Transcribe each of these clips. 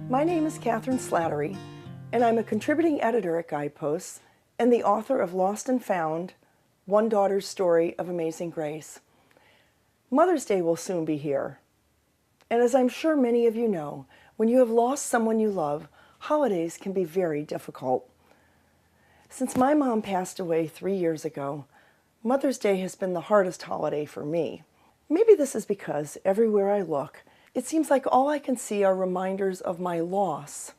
My name is Kathryn Slattery, and I'm a contributing editor at Guideposts and the author of Lost and Found, One Daughter's Story of Amazing Grace. Mother's Day will soon be here, and as I'm sure many of you know, when you have lost someone you love, holidays can be very difficult. Since my mom passed away 3 years ago, Mother's Day has been the hardest holiday for me. Maybe this is because everywhere I look, it seems like all I can see are reminders of my loss.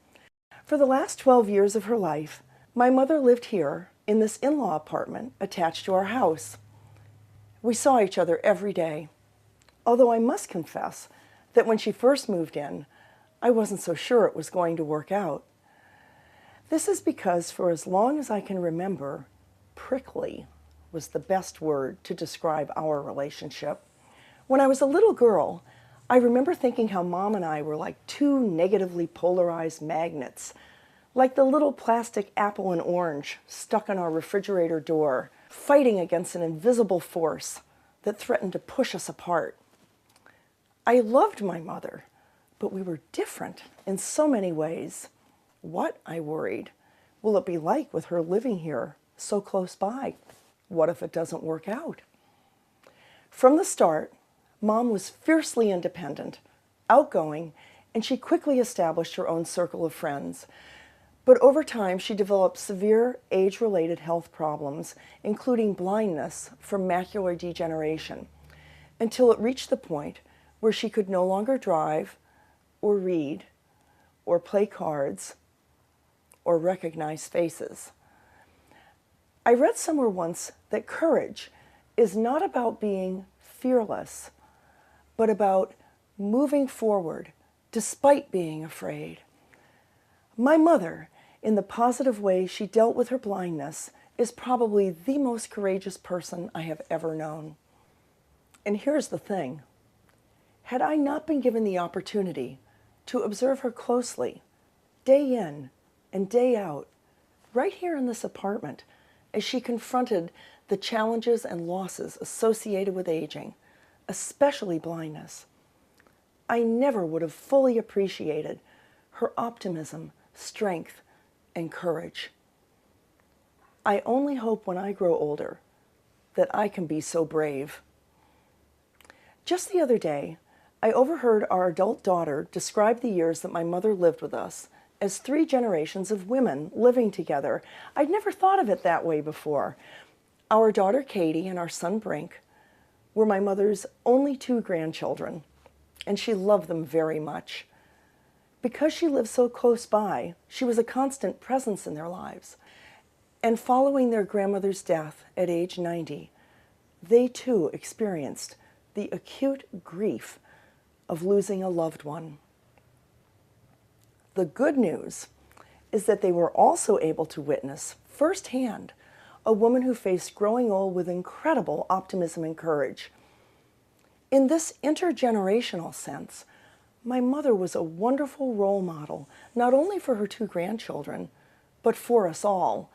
For the last 12 years of her life, my mother lived here in this in-law apartment attached to our house. We saw each other every day, although I must confess that when she first moved in, I wasn't so sure it was going to work out. This is because for as long as I can remember, prickly was the best word to describe our relationship. When I was a little girl, I remember thinking how Mom and I were like two negatively polarized magnets, like the little plastic apple and orange stuck on our refrigerator door, fighting against an invisible force that threatened to push us apart. I loved my mother, but we were different in so many ways. What, I worried, will it be like with her living here so close by? What if it doesn't work out? From the start, Mom was fiercely independent, outgoing, and she quickly established her own circle of friends. But over time, she developed severe age-related health problems, including blindness from macular degeneration, until it reached the point where she could no longer drive, or read, or play cards, or recognize faces. I read somewhere once that courage is not about being fearless, but about moving forward despite being afraid. My mother, in the positive way she dealt with her blindness, is probably the most courageous person I have ever known. And here's the thing. Had I not been given the opportunity to observe her closely, day in and day out, right here in this apartment, as she confronted the challenges and losses associated with aging, especially blindness, I never would have fully appreciated her optimism, strength, and courage. I only hope when I grow older that I can be so brave. Just the other day, I overheard our adult daughter describe the years that my mother lived with us as 3 generations of women living together. I'd never thought of it that way before. Our daughter Katie and our son Brink were my mother's only 2 grandchildren, and she loved them very much. Because she lived so close by, she was a constant presence in their lives. And following their grandmother's death at age 90, they too experienced the acute grief of losing a loved one. The good news is that they were also able to witness firsthand a woman who faced growing old with incredible optimism and courage. In this intergenerational sense, my mother was a wonderful role model, not only for her 2 grandchildren, but for us all.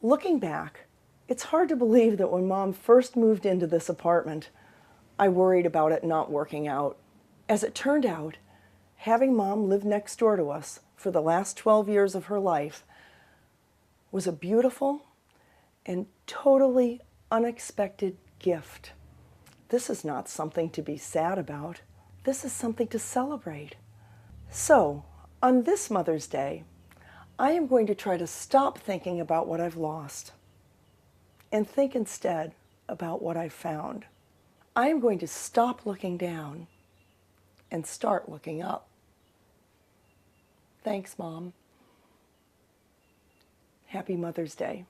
Looking back, it's hard to believe that when Mom first moved into this apartment, I worried about it not working out. As it turned out, having Mom live next door to us for the last 12 years of her life was a beautiful and totally unexpected gift. This is not something to be sad about. This is something to celebrate. So, on this Mother's Day, I am going to try to stop thinking about what I've lost and think instead about what I've found. I am going to stop looking down and start looking up. Thanks, Mom. Happy Mother's Day.